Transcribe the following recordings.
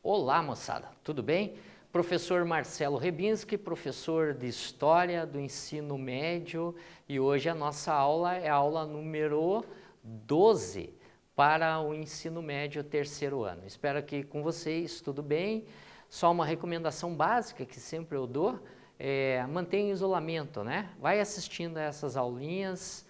Olá, moçada, tudo bem? Professor Marcelo Rebinski, professor de História do Ensino Médio, e hoje a nossa aula é a aula número 12 para o Ensino Médio terceiro ano. Espero que com vocês tudo bem. Só uma recomendação básica que sempre eu dou, mantenha o isolamento, né? Vai assistindo a essas aulinhas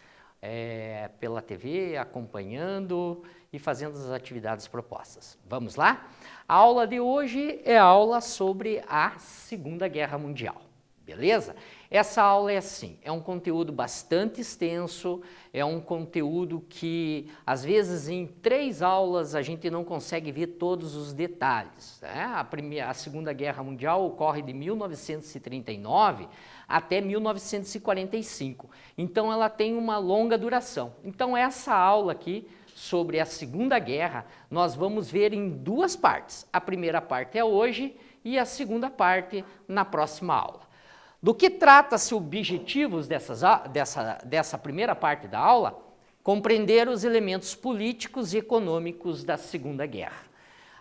pela TV, acompanhando e fazendo as atividades propostas. Vamos lá? A aula de hoje é a aula sobre a Segunda Guerra Mundial, beleza? Essa aula é assim, é um conteúdo bastante extenso, é um conteúdo que às vezes em 3 aulas a gente não consegue ver todos os detalhes, né? A Segunda Guerra Mundial ocorre de 1939 até 1945, então ela tem uma longa duração. Então essa aula aqui sobre a Segunda Guerra, nós vamos ver em 2 partes. A primeira parte é hoje e a segunda parte na próxima aula. Do que trata-se objetivos dessa primeira parte da aula? Compreender os elementos políticos e econômicos da Segunda Guerra.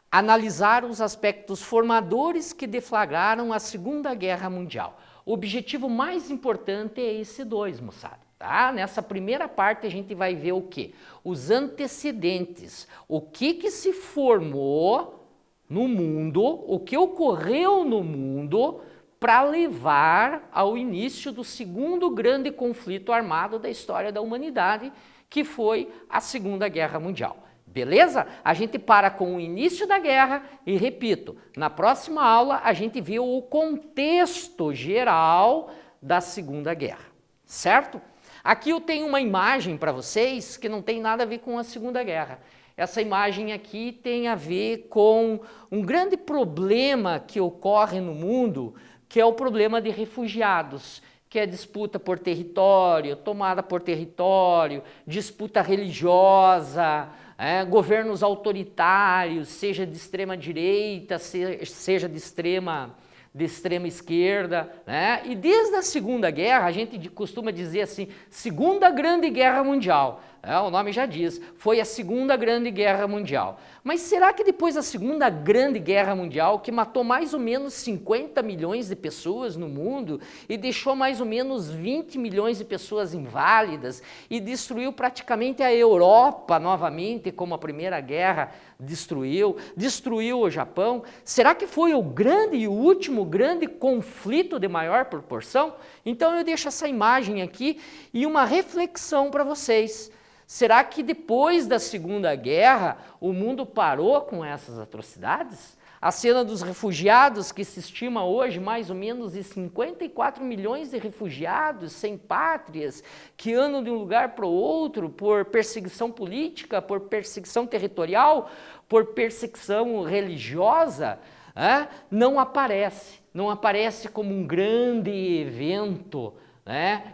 Analisar os aspectos formadores que deflagraram a Segunda Guerra Mundial. O objetivo mais importante é esse 2, moçada. Tá? Nessa primeira parte a gente vai ver o quê? Os antecedentes, o que se formou no mundo, o que ocorreu no mundo para levar ao início do segundo grande conflito armado da história da humanidade, que foi a Segunda Guerra Mundial. Beleza? A gente para com o início da guerra e, repito, na próxima aula a gente vê o contexto geral da Segunda Guerra, certo? Aqui eu tenho uma imagem para vocês que não tem nada a ver com a Segunda Guerra. Essa imagem aqui tem a ver com um grande problema que ocorre no mundo, que é o problema de refugiados, que é disputa por território, tomada por território, disputa religiosa, governos autoritários, seja de extrema direita, seja de extrema esquerda, né? E desde a Segunda Guerra, a gente costuma dizer assim, Segunda Grande Guerra Mundial, o nome já diz, foi a Segunda Grande Guerra Mundial. Mas será que depois da Segunda Grande Guerra Mundial, que matou mais ou menos 50 milhões de pessoas no mundo e deixou mais ou menos 20 milhões de pessoas inválidas e destruiu praticamente a Europa novamente, como a Primeira Guerra destruiu o Japão, será que foi o grande e último grande conflito de maior proporção? Então eu deixo essa imagem aqui e uma reflexão para vocês. Será que depois da Segunda Guerra o mundo parou com essas atrocidades? A cena dos refugiados, que se estima hoje mais ou menos de 54 milhões de refugiados sem pátrias, que andam de um lugar para o outro por perseguição política, por perseguição territorial, por perseguição religiosa, não aparece como um grande evento,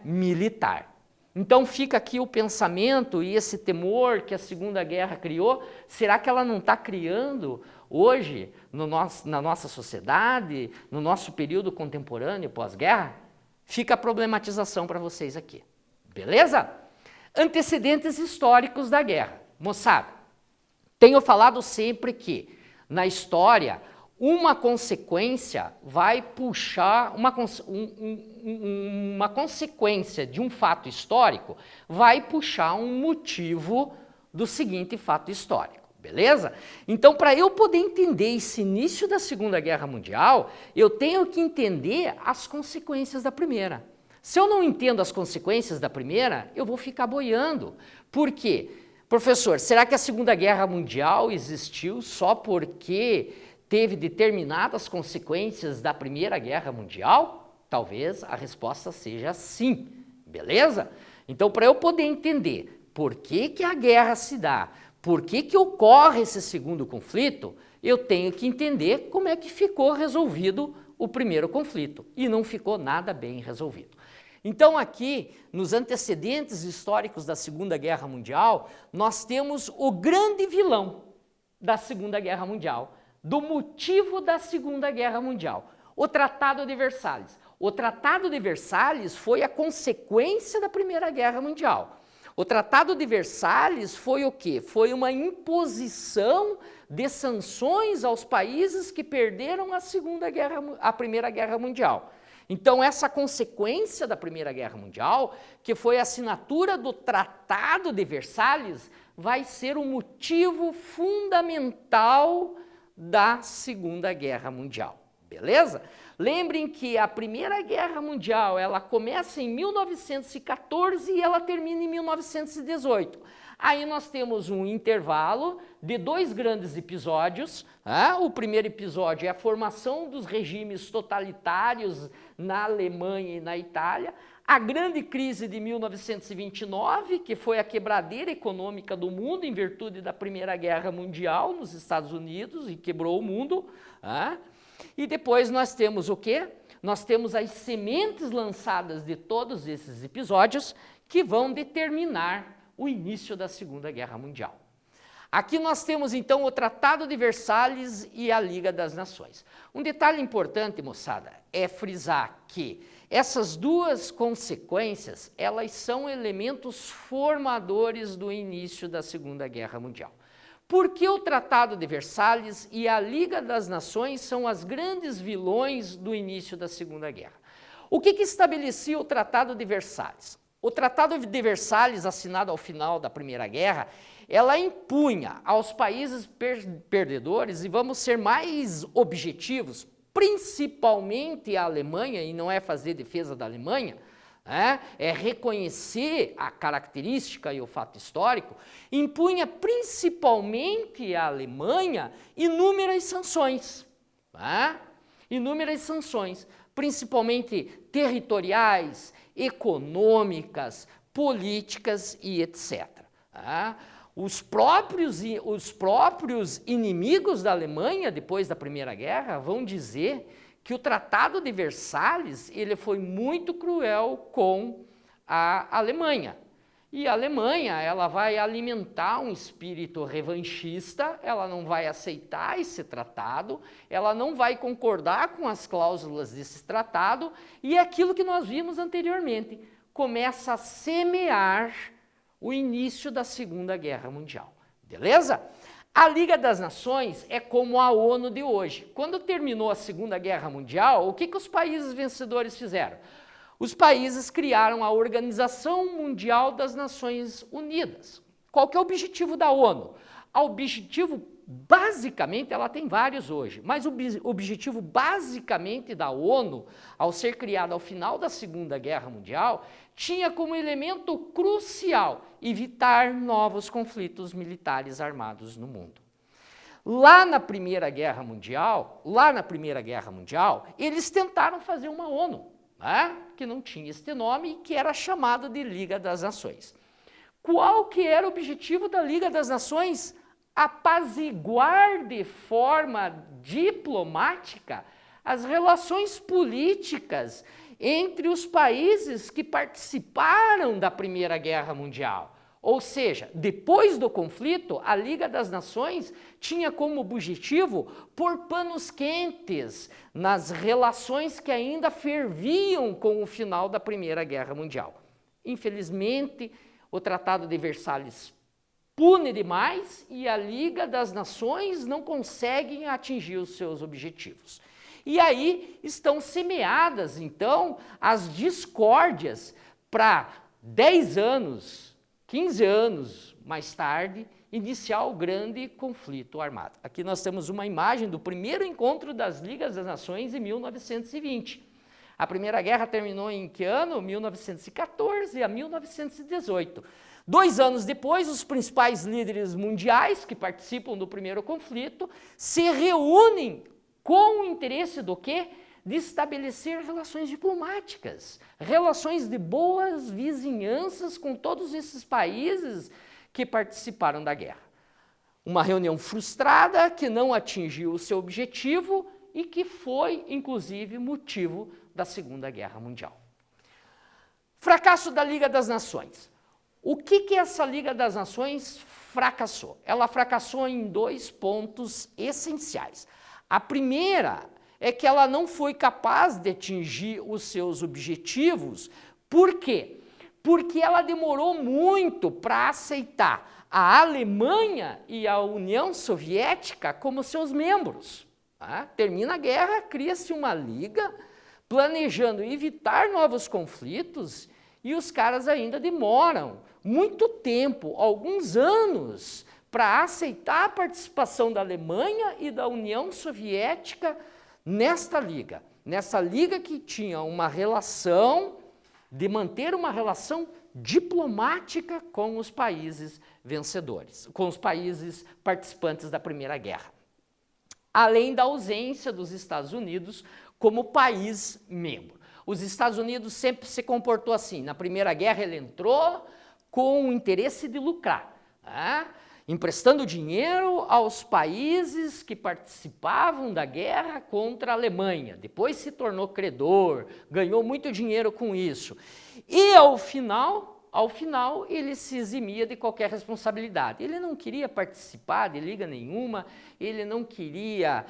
militar. Então fica aqui o pensamento e esse temor que a Segunda Guerra criou, será que ela não está criando hoje na nossa sociedade, no nosso período contemporâneo pós-guerra? Fica a problematização para vocês aqui, beleza? Antecedentes históricos da guerra. Moçada, tenho falado sempre que na história uma consequência vai puxar, uma consequência de um fato histórico vai puxar um motivo do seguinte fato histórico, beleza? Então, para eu poder entender esse início da Segunda Guerra Mundial, eu tenho que entender as consequências da primeira. Se eu não entendo as consequências da primeira, eu vou ficar boiando. Por quê? Professor, será que a Segunda Guerra Mundial existiu só porque teve determinadas consequências da Primeira Guerra Mundial? Talvez a resposta seja sim, beleza? Então, para eu poder entender por que a guerra se dá, por que ocorre esse segundo conflito, eu tenho que entender como é que ficou resolvido o primeiro conflito. E não ficou nada bem resolvido. Então aqui, nos antecedentes históricos da Segunda Guerra Mundial, nós temos o grande vilão da Segunda Guerra Mundial, do motivo da Segunda Guerra Mundial, o Tratado de Versalhes. O Tratado de Versalhes foi a consequência da Primeira Guerra Mundial. O Tratado de Versalhes foi o quê? Foi uma imposição de sanções aos países que perderam a Primeira Guerra Mundial. Então, essa consequência da Primeira Guerra Mundial, que foi a assinatura do Tratado de Versalhes, vai ser o motivo fundamental da Segunda Guerra Mundial. Beleza? Lembrem que a Primeira Guerra Mundial, ela começa em 1914 e ela termina em 1918. Aí nós temos um intervalo de 2 grandes episódios. O primeiro episódio é a formação dos regimes totalitários na Alemanha e na Itália. A grande crise de 1929, que foi a quebradeira econômica do mundo em virtude da Primeira Guerra Mundial nos Estados Unidos e quebrou o mundo. E depois nós temos o quê? Nós temos as sementes lançadas de todos esses episódios que vão determinar o início da Segunda Guerra Mundial. Aqui nós temos então o Tratado de Versalhes e a Liga das Nações. Um detalhe importante, moçada, é frisar que essas duas consequências, elas são elementos formadores do início da Segunda Guerra Mundial. Por que o Tratado de Versalhes e a Liga das Nações são as grandes vilões do início da Segunda Guerra? O que estabelecia o Tratado de Versalhes? O Tratado de Versalhes, assinado ao final da Primeira Guerra, ela impunha aos países perdedores, e vamos ser mais objetivos, principalmente a Alemanha, e não é fazer defesa da Alemanha, é reconhecer a característica e o fato histórico, impunha principalmente à Alemanha inúmeras sanções. Inúmeras sanções, principalmente territoriais, econômicas, políticas e etc. Os próprios inimigos da Alemanha, depois da Primeira Guerra, vão dizer que o Tratado de Versalhes ele foi muito cruel com a Alemanha. E a Alemanha ela vai alimentar um espírito revanchista, ela não vai aceitar esse tratado, ela não vai concordar com as cláusulas desse tratado, e é aquilo que nós vimos anteriormente, começa a semear o início da Segunda Guerra Mundial. Beleza? A Liga das Nações é como a ONU de hoje. Quando terminou a Segunda Guerra Mundial, o que os países vencedores fizeram? Os países criaram a Organização Mundial das Nações Unidas. Qual que é o objetivo da ONU? O objetivo, basicamente, ela tem vários hoje, mas o objetivo basicamente da ONU, ao ser criada ao final da Segunda Guerra Mundial, tinha como elemento crucial evitar novos conflitos militares armados no mundo. Lá na Primeira Guerra Mundial, eles tentaram fazer uma ONU, que não tinha este nome e que era chamada de Liga das Nações. Qual que era o objetivo da Liga das Nações? Apaziguar de forma diplomática as relações políticas entre os países que participaram da Primeira Guerra Mundial. Ou seja, depois do conflito, a Liga das Nações tinha como objetivo pôr panos quentes nas relações que ainda ferviam com o final da Primeira Guerra Mundial. Infelizmente, o Tratado de Versalhes pune demais e a Liga das Nações não consegue atingir os seus objetivos. E aí estão semeadas, então, as discórdias para 10 anos, 15 anos mais tarde, iniciar o grande conflito armado. Aqui nós temos uma imagem do primeiro encontro das Ligas das Nações em 1920. A Primeira Guerra terminou em que ano? 1914 a 1918. 2 anos depois, os principais líderes mundiais que participam do primeiro conflito se reúnem com o interesse do quê? De estabelecer relações diplomáticas, relações de boas vizinhanças com todos esses países que participaram da guerra. Uma reunião frustrada que não atingiu o seu objetivo e que foi, inclusive, motivo da Segunda Guerra Mundial. Fracasso da Liga das Nações. O que essa Liga das Nações fracassou? Ela fracassou em 2 pontos essenciais. A primeira é que ela não foi capaz de atingir os seus objetivos. Por quê? Porque ela demorou muito para aceitar a Alemanha e a União Soviética como seus membros. Tá? Termina a guerra, cria-se uma liga, planejando evitar novos conflitos, e os caras ainda demoram muito tempo, alguns anos, para aceitar a participação da Alemanha e da União Soviética nesta liga que tinha uma relação de manter uma relação diplomática com os países vencedores, com os países participantes da Primeira Guerra, além da ausência dos Estados Unidos como país membro. Os Estados Unidos sempre se comportou assim. Na Primeira Guerra ele entrou com o interesse de lucrar, né? Emprestando dinheiro aos países que participavam da guerra contra a Alemanha. Depois se tornou credor, ganhou muito dinheiro com isso. E ao final ele se eximia de qualquer responsabilidade. Ele não queria participar de liga nenhuma, ele não queria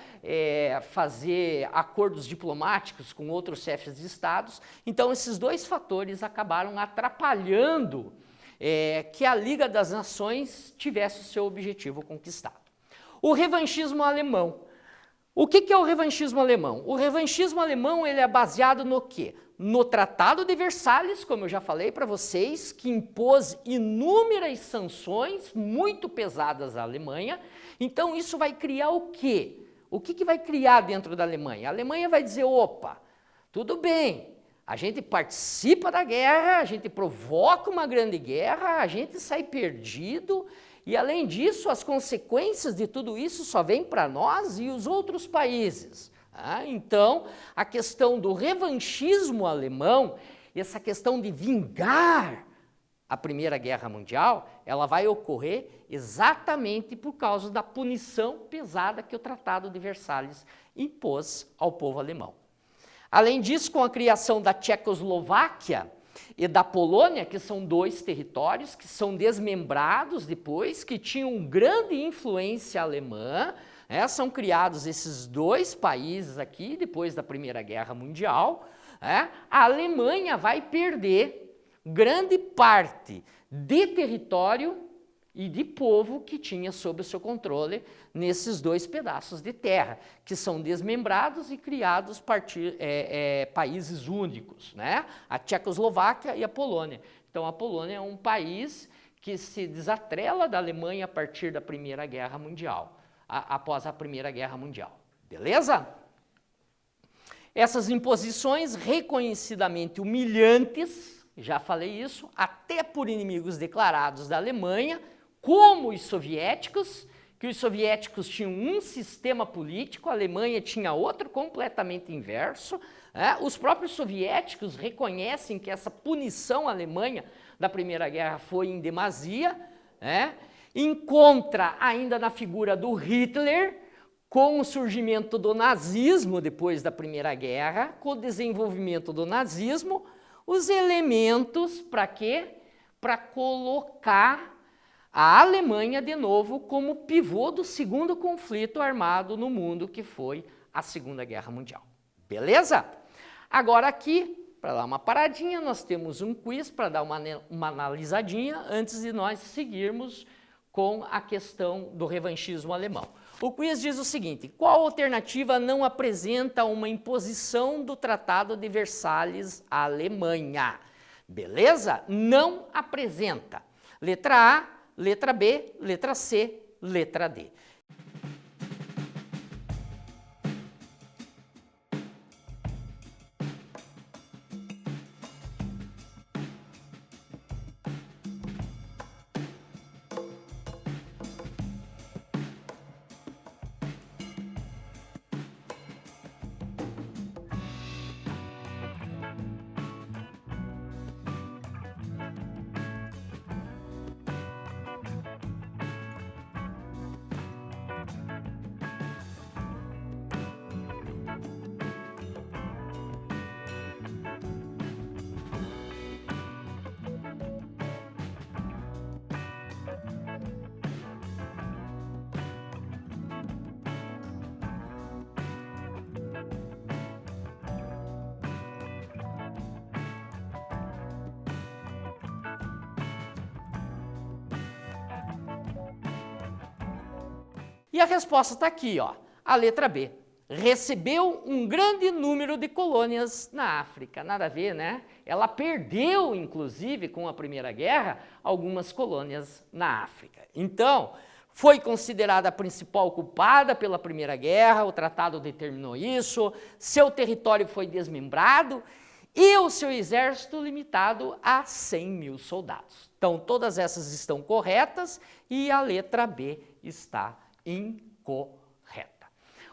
fazer acordos diplomáticos com outros chefes de estados. Então esses dois fatores acabaram atrapalhando que a Liga das Nações tivesse o seu objetivo conquistado. O revanchismo alemão. O que é o revanchismo alemão? O revanchismo alemão ele é baseado no quê? No Tratado de Versalhes, como eu já falei para vocês, que impôs inúmeras sanções muito pesadas à Alemanha. Então isso vai criar o quê? O que vai criar dentro da Alemanha? A Alemanha vai dizer, opa, tudo bem, a gente participa da guerra, a gente provoca uma grande guerra, a gente sai perdido e, além disso, as consequências de tudo isso só vêm para nós e os outros países. Então, a questão do revanchismo alemão, essa questão de vingar a Primeira Guerra Mundial, ela vai ocorrer exatamente por causa da punição pesada que o Tratado de Versalhes impôs ao povo alemão. Além disso, com a criação da Tchecoslováquia e da Polônia, que são dois territórios que são desmembrados depois, que tinham grande influência alemã, são criados esses dois países aqui, depois da Primeira Guerra Mundial, a Alemanha vai perder grande parte de território e de povo que tinha sob o seu controle nesses dois pedaços de terra, que são desmembrados e criados países únicos, né? A Tchecoslováquia e a Polônia. Então a Polônia é um país que se desatrela da Alemanha a partir da Primeira Guerra Mundial, após a Primeira Guerra Mundial. Beleza? Essas imposições reconhecidamente humilhantes, já falei isso, até por inimigos declarados da Alemanha, como os soviéticos, que os soviéticos tinham um sistema político, a Alemanha tinha outro completamente inverso. Os próprios soviéticos reconhecem que essa punição à Alemanha da Primeira Guerra foi em demasia. Encontra ainda na figura do Hitler, com o surgimento do nazismo depois da Primeira Guerra, com o desenvolvimento do nazismo, os elementos para quê? Para colocar a Alemanha, de novo, como pivô do segundo conflito armado no mundo, que foi a Segunda Guerra Mundial. Beleza? Agora aqui, para dar uma paradinha, nós temos um quiz para dar uma analisadinha antes de nós seguirmos com a questão do revanchismo alemão. O quiz diz o seguinte: qual alternativa não apresenta uma imposição do Tratado de Versalhes à Alemanha? Beleza? Não apresenta. Letra A, letra B, letra C, letra D. E a resposta está aqui, ó, a letra B. Recebeu um grande número de colônias na África. Nada a ver, né? Ela perdeu, inclusive, com a Primeira Guerra, algumas colônias na África. Então, foi considerada a principal culpada pela Primeira Guerra, o tratado determinou isso, seu território foi desmembrado e o seu exército limitado a 100 mil soldados. Então, todas essas estão corretas e a letra B está incorreta.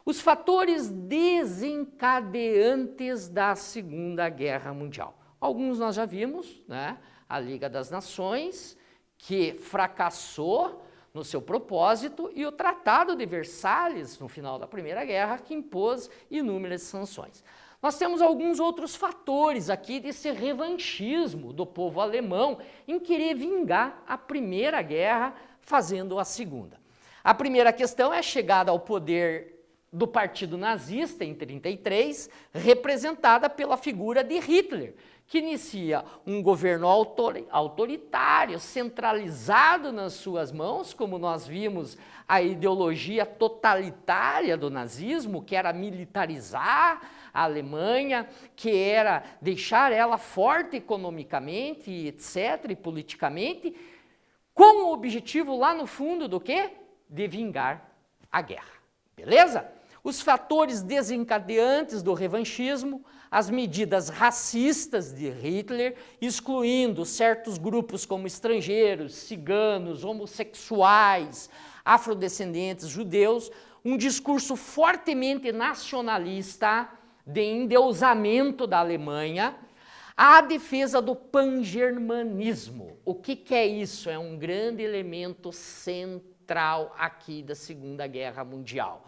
Os fatores desencadeantes da Segunda Guerra Mundial. Alguns nós já vimos, né? A Liga das Nações, que fracassou no seu propósito, e o Tratado de Versalhes, no final da Primeira Guerra, que impôs inúmeras sanções. Nós temos alguns outros fatores aqui desse revanchismo do povo alemão em querer vingar a Primeira Guerra fazendo a Segunda. A primeira questão é a chegada ao poder do Partido Nazista em 1933, representada pela figura de Hitler, que inicia um governo autoritário, centralizado nas suas mãos, como nós vimos a ideologia totalitária do nazismo, que era militarizar a Alemanha, que era deixar ela forte economicamente, etc., e politicamente, com o objetivo lá no fundo do quê? De vingar a guerra. Beleza? Os fatores desencadeantes do revanchismo, as medidas racistas de Hitler, excluindo certos grupos como estrangeiros, ciganos, homossexuais, afrodescendentes, judeus, um discurso fortemente nacionalista de endeusamento da Alemanha, a defesa do pangermanismo. O que é isso? É um grande elemento central aqui da Segunda Guerra Mundial.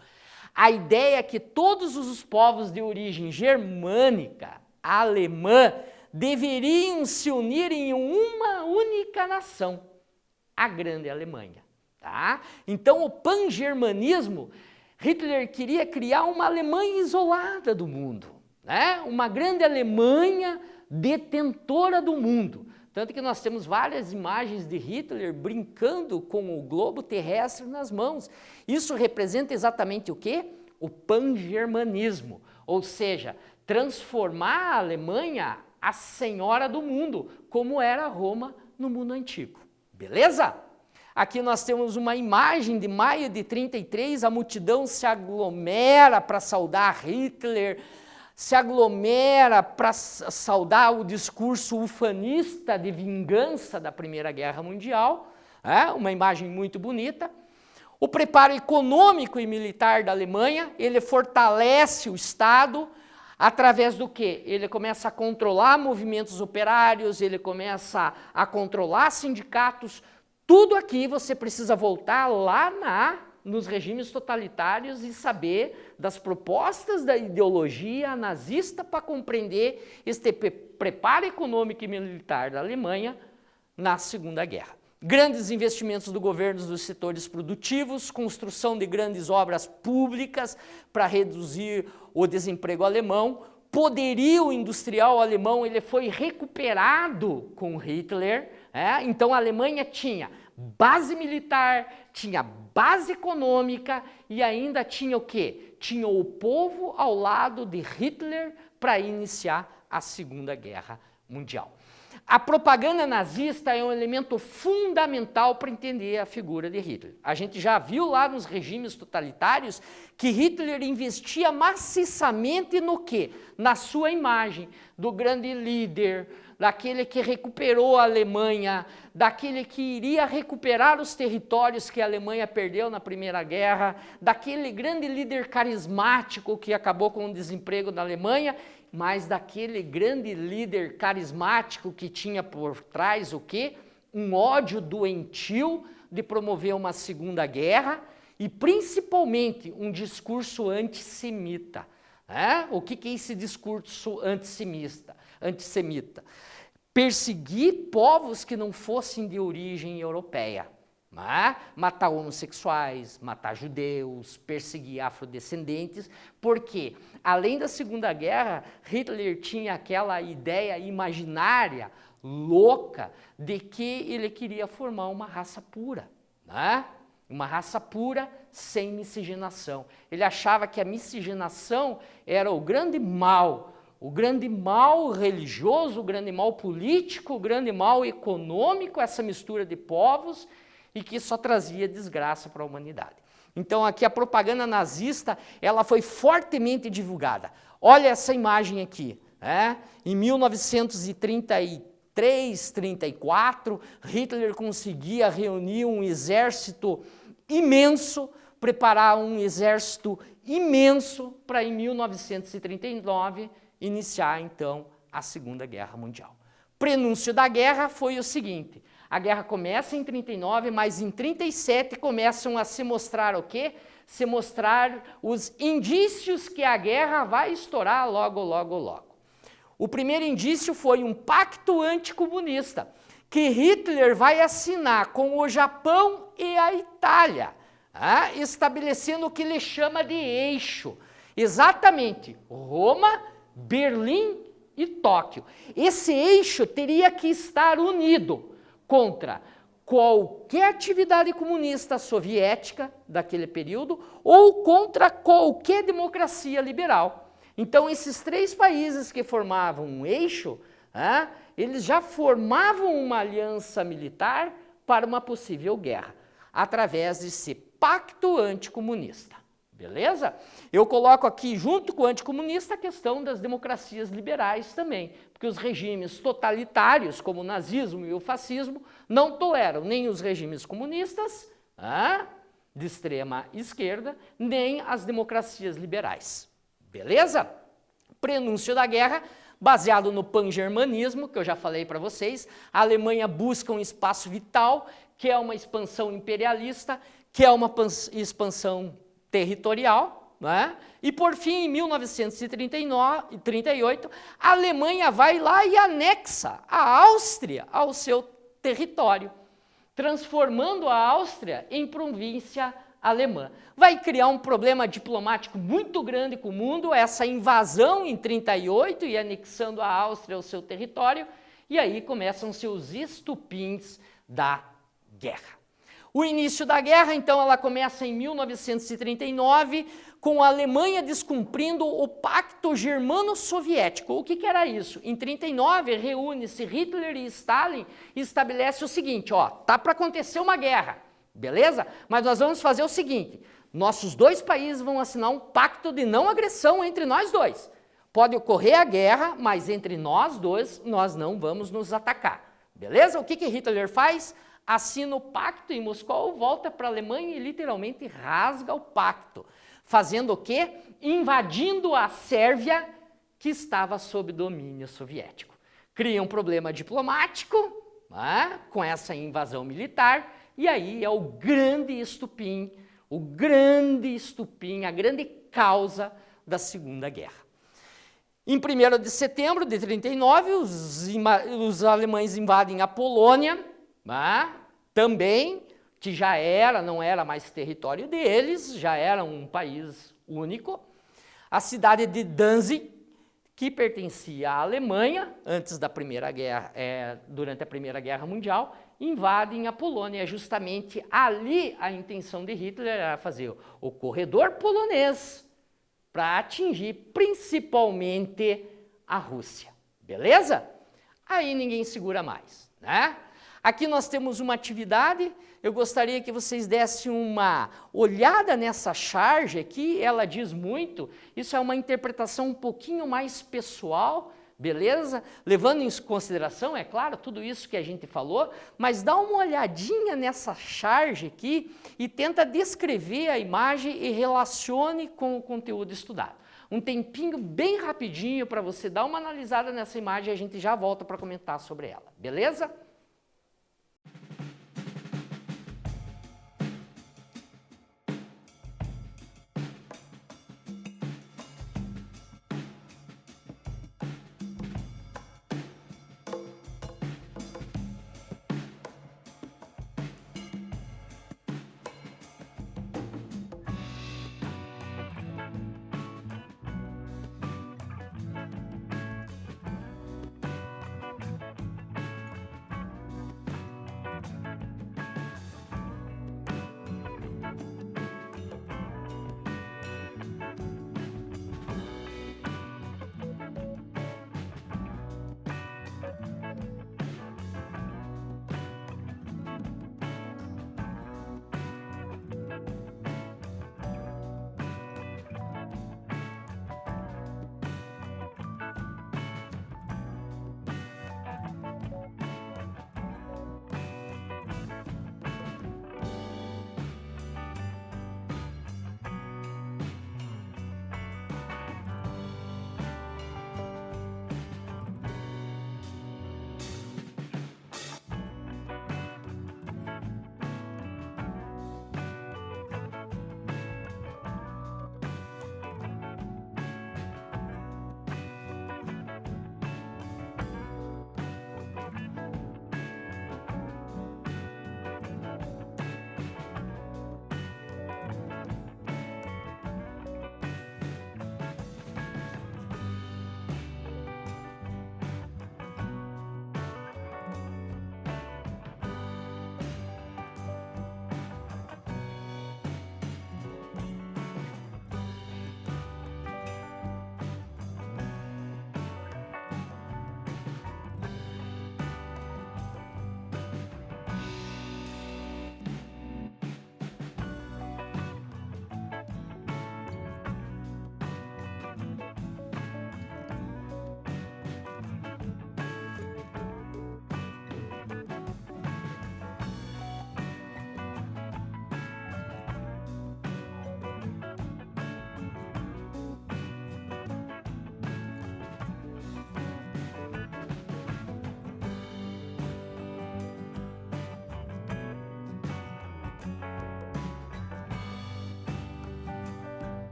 A ideia é que todos os povos de origem germânica, alemã, deveriam se unir em uma única nação, a Grande Alemanha. Tá? Então, o pangermanismo, Hitler queria criar uma Alemanha isolada do mundo, né? Uma grande Alemanha detentora do mundo. Tanto que nós temos várias imagens de Hitler brincando com o globo terrestre nas mãos. Isso representa exatamente o quê? O pangermanismo, ou seja, transformar a Alemanha a senhora do mundo, como era Roma no mundo antigo. Beleza? Aqui nós temos uma imagem de maio de 1933, a multidão se aglomera para saudar Hitler, se aglomera para saudar o discurso ufanista de vingança da Primeira Guerra Mundial, uma imagem muito bonita. O preparo econômico e militar da Alemanha, ele fortalece o Estado através do quê? Ele começa a controlar movimentos operários, ele começa a controlar sindicatos. Tudo aqui você precisa voltar lá nos regimes totalitários e saber das propostas da ideologia nazista para compreender este preparo econômico e militar da Alemanha na Segunda Guerra. Grandes investimentos do governo dos setores produtivos, construção de grandes obras públicas para reduzir o desemprego alemão, poderio industrial alemão, ele foi recuperado com Hitler, então a Alemanha tinha base militar, tinha base econômica e ainda tinha o quê? Tinha o povo ao lado de Hitler para iniciar a Segunda Guerra Mundial. A propaganda nazista é um elemento fundamental para entender a figura de Hitler. A gente já viu lá nos regimes totalitários que Hitler investia maciçamente no quê? Na sua imagem do grande líder, daquele que recuperou a Alemanha, daquele que iria recuperar os territórios que a Alemanha perdeu na Primeira Guerra, daquele grande líder carismático que acabou com o desemprego da Alemanha, mas daquele grande líder carismático que tinha por trás o quê? Um ódio doentio de promover uma Segunda Guerra e principalmente um discurso antissemita. O que é esse discurso antissemita? Perseguir povos que não fossem de origem europeia. Matar homossexuais, matar judeus, perseguir afrodescendentes, porque além da Segunda Guerra, Hitler tinha aquela ideia imaginária, louca, de que ele queria formar uma raça pura. uma raça pura, sem miscigenação. Ele achava que a miscigenação era o grande mal religioso, o grande mal político, o grande mal econômico, essa mistura de povos, e que só trazia desgraça para a humanidade. Então aqui a propaganda nazista, ela foi fortemente divulgada. Olha essa imagem aqui, em 1933, 34, Hitler conseguia reunir um exército imenso, preparar um exército imenso para em 1939 iniciar então a Segunda Guerra Mundial. Prenúncio da guerra foi o seguinte: a guerra começa em 39, mas em 37 começam a se mostrar o quê? Se mostrar os indícios que a guerra vai estourar logo, logo, logo. O primeiro indício foi um pacto anticomunista, que Hitler vai assinar com o Japão e a Itália, estabelecendo o que ele chama de eixo. Exatamente, Roma, Berlim e Tóquio. Esse eixo teria que estar unido contra qualquer atividade comunista soviética daquele período ou contra qualquer democracia liberal. Então, esses três países que formavam um eixo, eles já formavam uma aliança militar para uma possível guerra, através desse pacto anticomunista. Beleza? Eu coloco aqui, junto com o anticomunista, a questão das democracias liberais também, porque os regimes totalitários, como o nazismo e o fascismo, não toleram nem os regimes comunistas, de extrema esquerda, nem as democracias liberais. Beleza? Prenúncio da guerra, baseado no pan-germanismo, que eu já falei para vocês. A Alemanha busca um espaço vital, que é uma expansão imperialista, que é uma expansão territorial, e por fim, em 1938, a Alemanha vai lá e anexa a Áustria ao seu território, transformando a Áustria em província alemã. Vai criar um problema diplomático muito grande com o mundo, essa invasão em 38 e anexando a Áustria ao seu território, e aí começam-se os estupins da guerra. O início da guerra, então, ela começa em 1939, com a Alemanha descumprindo o Pacto Germano-Soviético. O que era isso? Em 39, reúne-se Hitler e Stalin e estabelece o seguinte, tá para acontecer uma guerra, beleza? Mas nós vamos fazer o seguinte, nossos dois países vão assinar um pacto de não agressão entre nós dois. Pode ocorrer a guerra, mas entre nós dois, nós não vamos nos atacar, beleza? O que Hitler faz? Assina o pacto em Moscou, volta para a Alemanha e literalmente rasga o pacto. Fazendo o quê? Invadindo a Sérvia, que estava sob domínio soviético. Cria um problema diplomático, com essa invasão militar, e aí é o grande estupim, a grande causa da Segunda Guerra. Em 1º de setembro de 39, os alemães invadem a Polônia, também, que já não era mais território deles, já era um país único. A cidade de Danzig, que pertencia à Alemanha, antes da Primeira Guerra, durante a Primeira Guerra Mundial, invadem a Polônia. Justamente ali a intenção de Hitler era fazer o corredor polonês para atingir principalmente a Rússia. Beleza? Aí ninguém segura mais, Aqui nós temos uma atividade, eu gostaria que vocês dessem uma olhada nessa charge aqui, ela diz muito, isso é uma interpretação um pouquinho mais pessoal, beleza? Levando em consideração, é claro, tudo isso que a gente falou, mas dá uma olhadinha nessa charge aqui e tenta descrever a imagem e relacione com o conteúdo estudado. Um tempinho bem rapidinho para você dar uma analisada nessa imagem e a gente já volta para comentar sobre ela, beleza?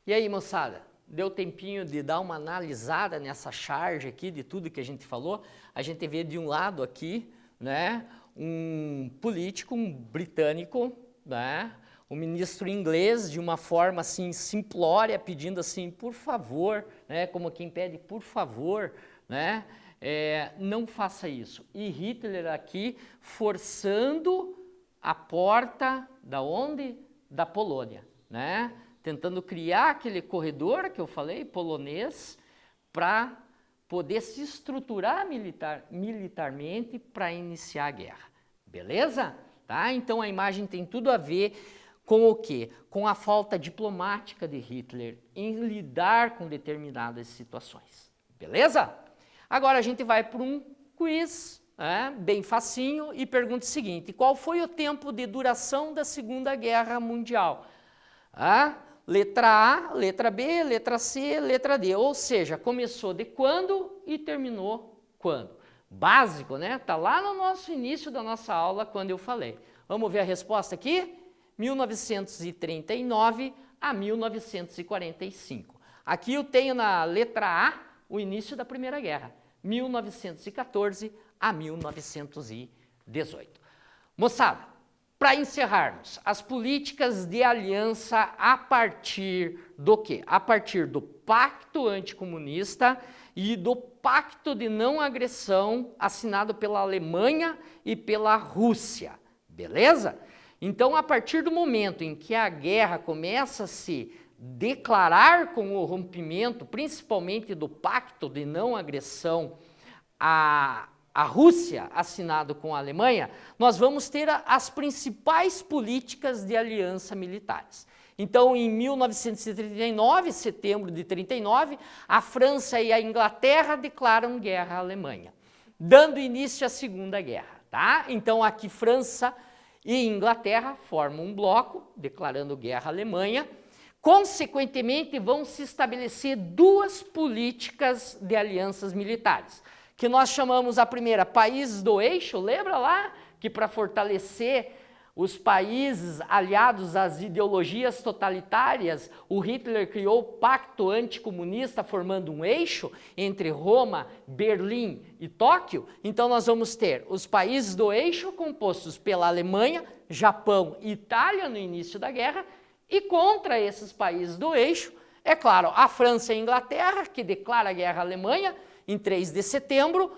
E aí, moçada, deu tempinho de dar uma analisada nessa charge aqui de tudo que a gente falou? A gente vê de um lado aqui, né, um político, um britânico, né, um ministro inglês, de uma forma assim simplória, pedindo assim, por favor, né, como quem pede, por favor, né, não faça isso. E Hitler aqui forçando a porta da onde? Da Polônia, né? Tentando criar aquele corredor que eu falei, polonês, para poder se estruturar militarmente para iniciar a guerra. Beleza? Tá? Então a imagem tem tudo a ver com o quê? Com a falta diplomática de Hitler em lidar com determinadas situações. Beleza? Agora a gente vai para um quiz, bem facinho, e pergunta o seguinte: qual foi o tempo de duração da Segunda Guerra Mundial? Letra A, letra B, letra C, letra D. Ou seja, começou de quando e terminou quando. Básico, né? Está lá no nosso início da nossa aula, quando eu falei. Vamos ver a resposta aqui? 1939 a 1945. Aqui eu tenho na letra A o início da Primeira Guerra, 1914 a 1918. Moçada, para encerrarmos, as políticas de aliança a partir do quê? A partir do Pacto Anticomunista e do Pacto de Não Agressão assinado pela Alemanha e pela Rússia, beleza? Então, a partir do momento em que a guerra começa a se declarar com o rompimento, principalmente do Pacto de Não Agressão a Rússia, assinado com a Alemanha, nós vamos ter as principais políticas de aliança militares. Então, em 1939, setembro de 39, a França e a Inglaterra declaram guerra à Alemanha, dando início à Segunda Guerra. Tá? Então, aqui França e Inglaterra formam um bloco, declarando guerra à Alemanha. Consequentemente, vão se estabelecer duas políticas de alianças militares, que nós chamamos a primeira países do eixo. Lembra lá que para fortalecer os países aliados às ideologias totalitárias, o Hitler criou o Pacto Anticomunista, formando um eixo entre Roma, Berlim e Tóquio? Então nós vamos ter os países do eixo compostos pela Alemanha, Japão e Itália no início da guerra, e contra esses países do eixo, é claro, a França e a Inglaterra, que declara a guerra à Alemanha em 3 de setembro,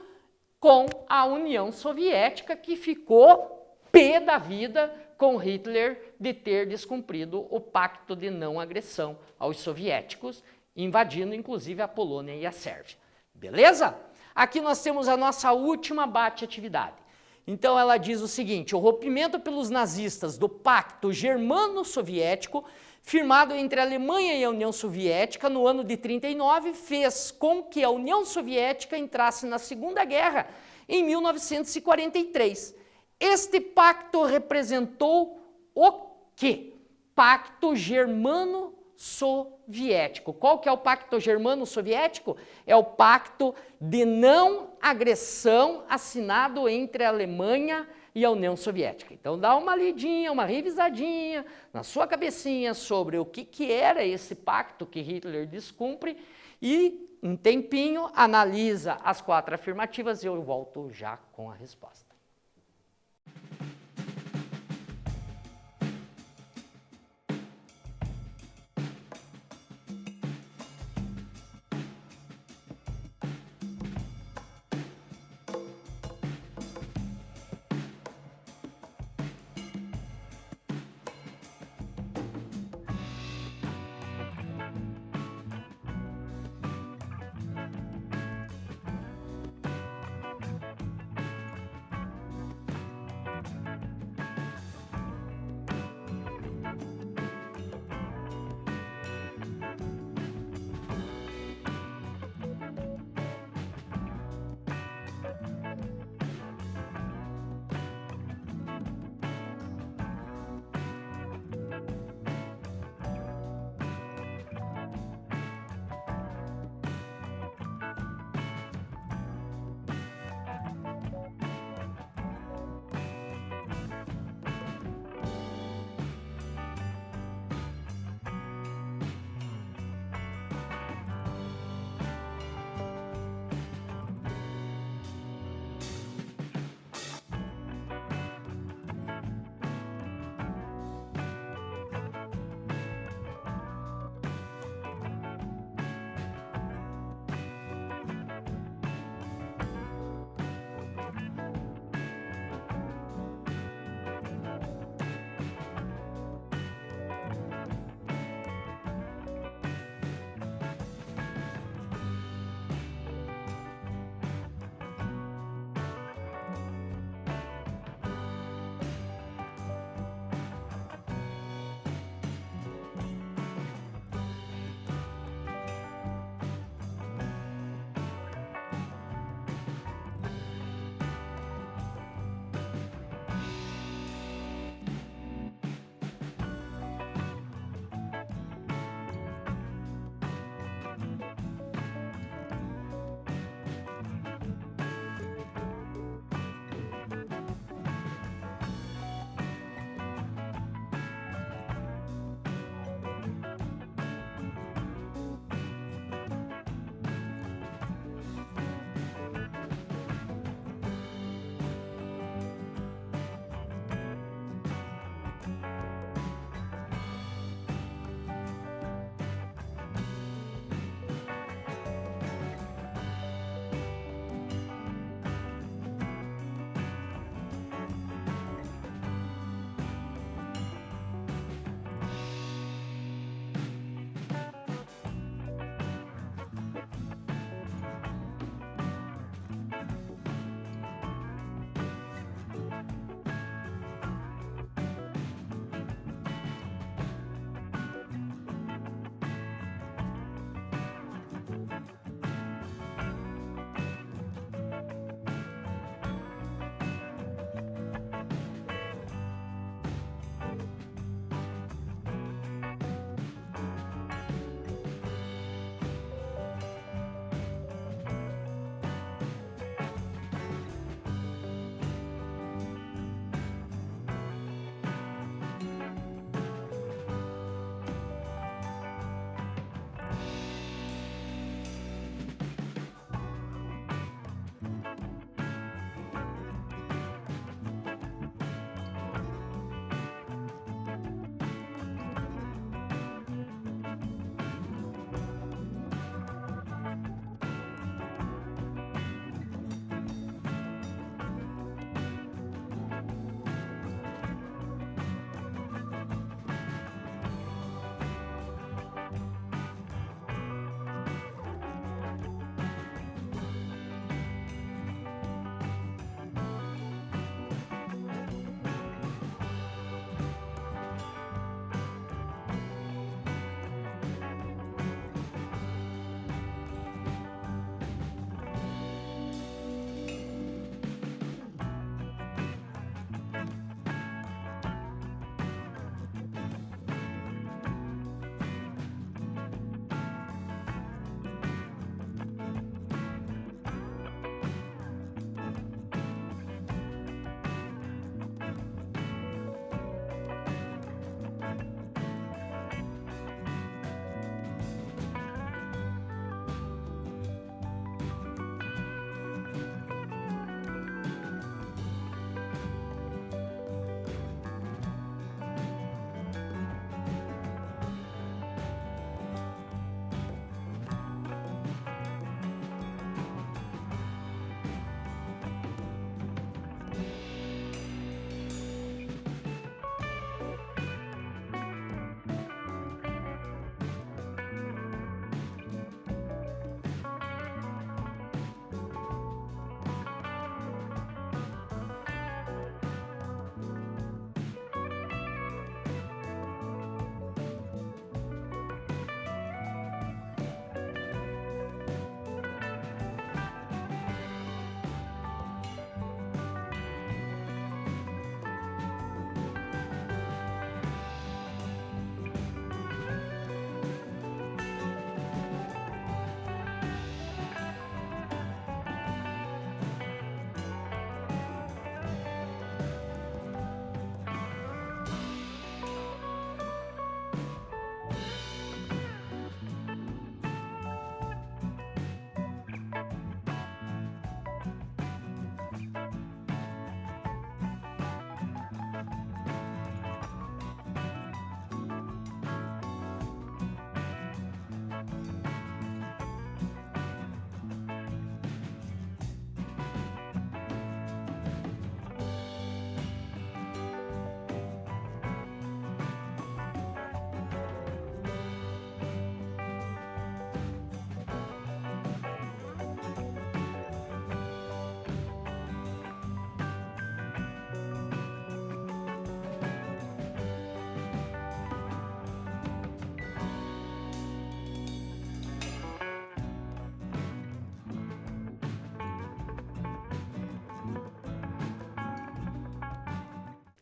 com a União Soviética, que ficou pé da vida com Hitler de ter descumprido o Pacto de Não Agressão aos soviéticos, invadindo inclusive a Polônia e a Sérvia. Beleza? Aqui nós temos a nossa última bate-atividade. Então ela diz o seguinte: o rompimento pelos nazistas do Pacto Germano-Soviético, firmado entre a Alemanha e a União Soviética no ano de 39, fez com que a União Soviética entrasse na Segunda Guerra em 1943. Este pacto representou o quê? Pacto Germano-Soviético. Qual que é o Pacto Germano-Soviético? É o Pacto de Não Agressão assinado entre a Alemanha e a União Soviética. Então dá uma lidinha, uma revisadinha na sua cabecinha sobre o que era esse pacto que Hitler descumpre e, um tempinho, analisa as 4 afirmativas e eu volto já com a resposta.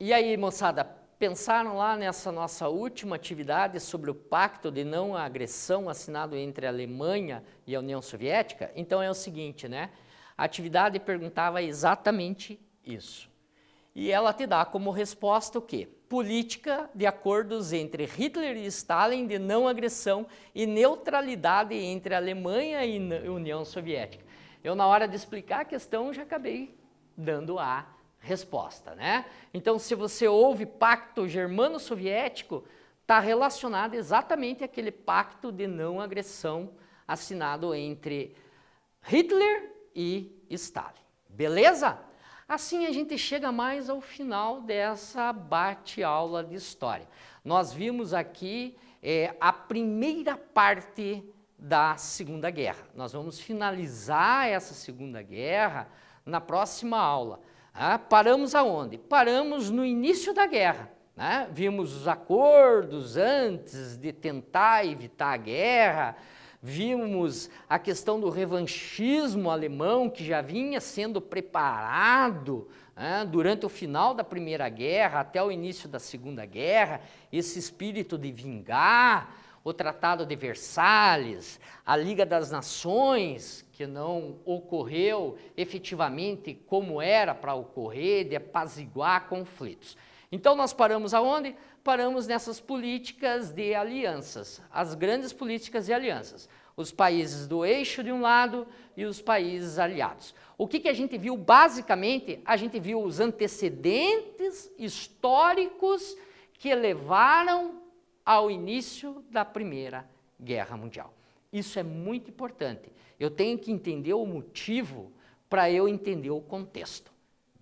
E aí, moçada, pensaram lá nessa nossa última atividade sobre o pacto de não agressão assinado entre a Alemanha e a União Soviética? Então é o seguinte, né? A atividade perguntava exatamente isso. E ela te dá como resposta o quê? Política de acordos entre Hitler e Stalin de não agressão e neutralidade entre a Alemanha e a União Soviética. Eu, na hora de explicar a questão, já acabei dando a resposta, né? Então, se você ouve pacto germano-soviético, está relacionado exatamente àquele pacto de não agressão assinado entre Hitler e Stalin. Beleza? Assim a gente chega mais ao final dessa bate-aula de história. Nós vimos aqui a primeira parte da Segunda Guerra. Nós vamos finalizar essa Segunda Guerra na próxima aula. Paramos aonde? Paramos no início da guerra. Né? Vimos os acordos antes de tentar evitar a guerra, vimos a questão do revanchismo alemão que já vinha sendo preparado durante o final da Primeira Guerra até o início da Segunda Guerra, esse espírito de vingar, o Tratado de Versalhes, a Liga das Nações, que não ocorreu efetivamente como era para ocorrer, de apaziguar conflitos. Então nós paramos aonde? Paramos nessas políticas de alianças, as grandes políticas de alianças. Os países do eixo de um lado e os países aliados. O que a gente viu basicamente? A gente viu os antecedentes históricos que levaram ao início da Primeira Guerra Mundial. Isso é muito importante. Eu tenho que entender o motivo para eu entender o contexto.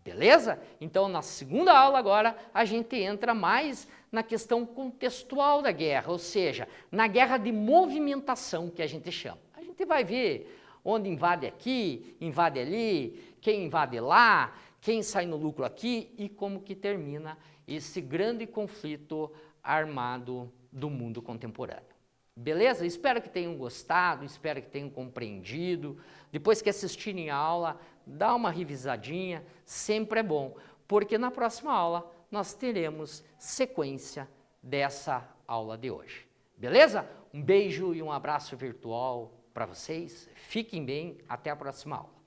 Beleza? Então, na segunda aula agora, a gente entra mais na questão contextual da guerra, ou seja, na guerra de movimentação que a gente chama. A gente vai ver onde invade aqui, invade ali, quem invade lá, quem sai no lucro aqui e como que termina esse grande conflito armado do mundo contemporâneo. Beleza? Espero que tenham gostado, espero que tenham compreendido. Depois que assistirem a aula, dá uma revisadinha, sempre é bom, porque na próxima aula nós teremos sequência dessa aula de hoje. Beleza? Um beijo e um abraço virtual para vocês. Fiquem bem, até a próxima aula.